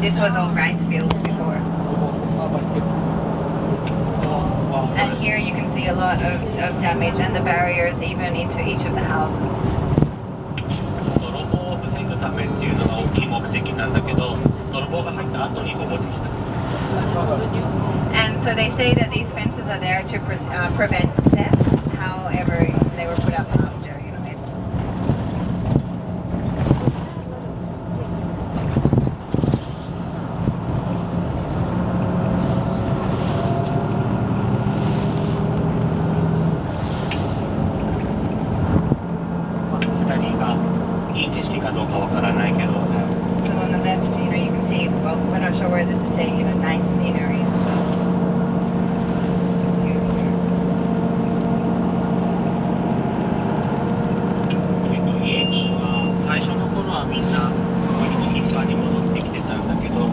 This was all rice fields before. And here you can see a lot of damage and the barriers even into each of the houses. 泥棒を防ぐためっていうのが大きい目的なんだけど、泥棒が入った後にこぼれてきた。And so they say that these fences are there to prevent theft. However, they were put up after, you know. 左がいい景色かどうかわからないけど。So on the left, you know, you can see. Well, we're not sure where this is saying, you know, nice scenery. 家には最初の頃はみんな割と頻繁に戻ってきてたんだけど、だ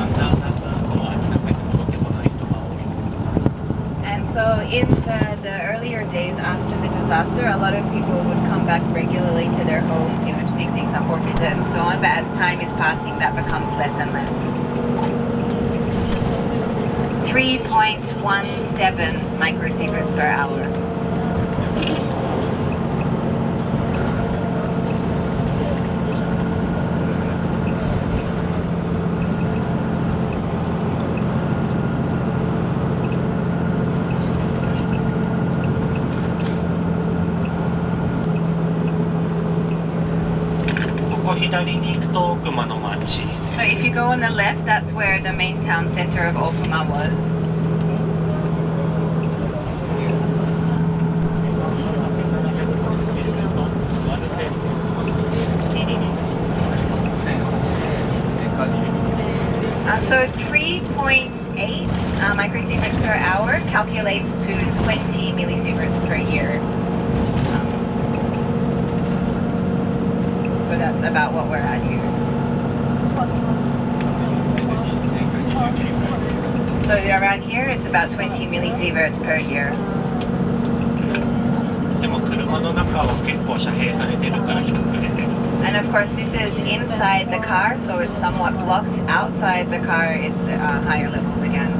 んだんこの街中に戻ってこない人が多い。And so in the earlier days after the disaster, a lot of people would come back regularly to their homes, you know, to pick things up or visit and so on. But as time is passing, that becomes less and less. 3.17 microsieverts per hour. So if you go on the left, that's where the main town center of Okuma was. So 3.8 microsieverts per hour calculates to 20 millisieverts per year. So that's about what we're at here. So around here it's about 20 millisieverts per year. でも車の中は結構遮蔽されてるから低く出てる。And of course this is inside the car, so it's somewhat blocked. Outside the car it's higher levels again.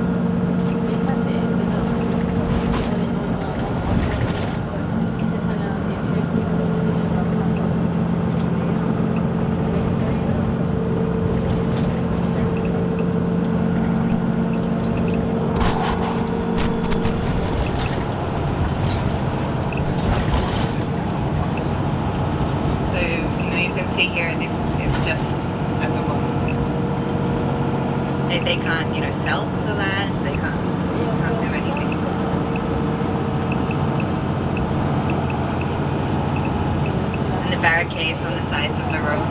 Here, this is just as it was. They can't, you know, sell the land. They can't do anything. And the barricades on the sides of the road.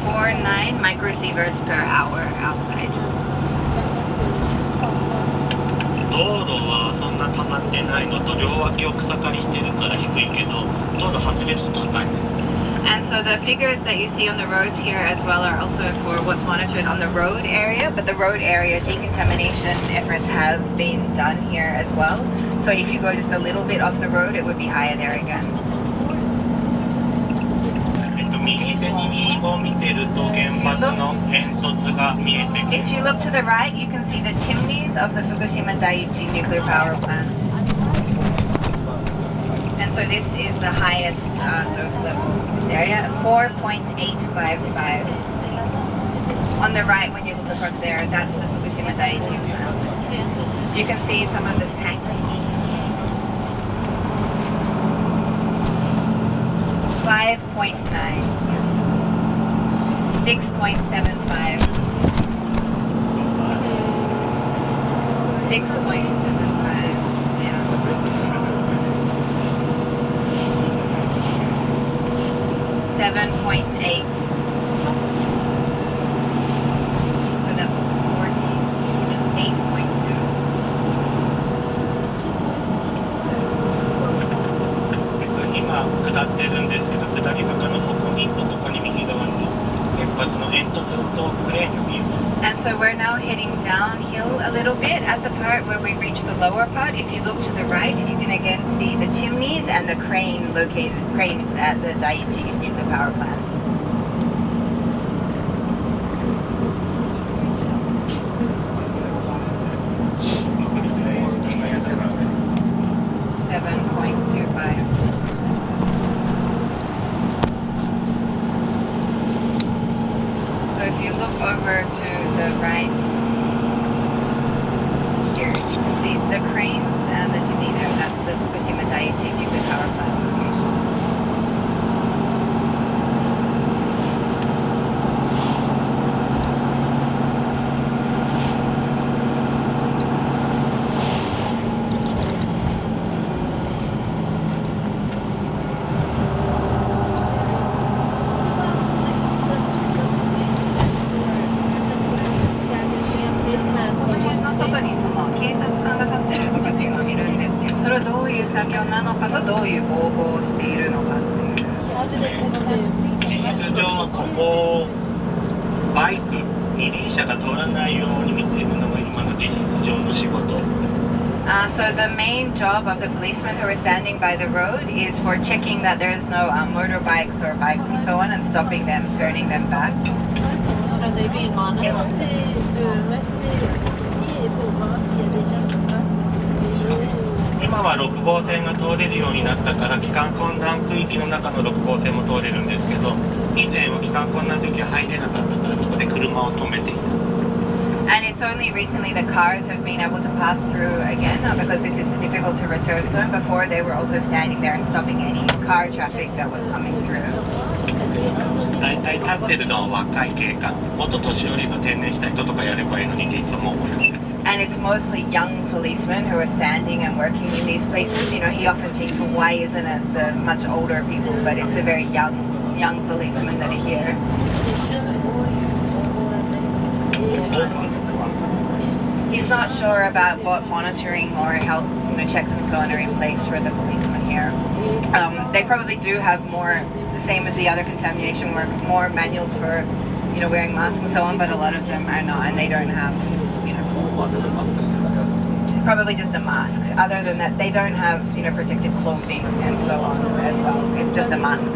.49 microsieverts per hour outside. 道路はそんな溜まってないのと両脇を草刈りしてるから低いけど道路外れると高い。And so the figures that you see on the roads here as well are also for what's monitored on the road area, but the road area decontamination efforts have been done here as well. So if you go just a little bit off the road, it would be higher there again. 右手にを見てると原発の煙突が見えてくる。 If you look to the right, you can see the chimneys of the Fukushima Daiichi nuclear power plant. And so this is the highest dose level in this area, 4.855. On the right, when you look across there, that's the Fukushima Daiichi plant. You can see some of the tanks. 5.9, 6.75, 6.75, yeah. 7.8. So that's 14, 8.2. 今下ってるんですけど、下り坂の底にとこに右側に原発の煙突とクレーンが見えます。And so we're now heading downhill a little bit at the part where we reach the lower part. If you look to the right, you can again see the chimneys and the cranes at the Daiichi nuclear power plant. Over to the right here, you can see the cranes and the chimney there. That's the Fukushima Daiichi nuclear power plant location. 作業なのかとどういう防護をしているのかっていう。事実上はここバイク二輪車が通らないように見ているのが今の事実上の仕事。So the main job of the policemen who are standing by the road is for checking that there is no motorbikes or bikes and so on and stopping them, turning them back. They vill man se de rester ici et pour voir s'il y a des gens qui passent. 今は6号線が通れるようになったから帰還困難区域の中の6号線も通れるんですけど、以前は帰還困難区域は入れなかったからそこで車を止めていた。And it's only recently the cars have been able to pass through again because this is the difficult to return zone. Before they were also standing there and stopping any car traffic that was coming through. 大体立ってるのは若い警官、もっと年寄りの定年した人とかやればいいのにっていつも思います。And it's mostly young policemen who are standing and working in these places. You know, he often thinks, well, why isn't it the much older people? But it's the very young policemen that are here. He's not sure about what monitoring or health, checks and so on are in place for the policemen here. They probably do have more, the same as the other contamination work, more manuals for, wearing masks and so on, but a lot of them are not, and they don't have, probably just a mask. Other than that, they don't have, protective clothing and so on as well. It's just a mask.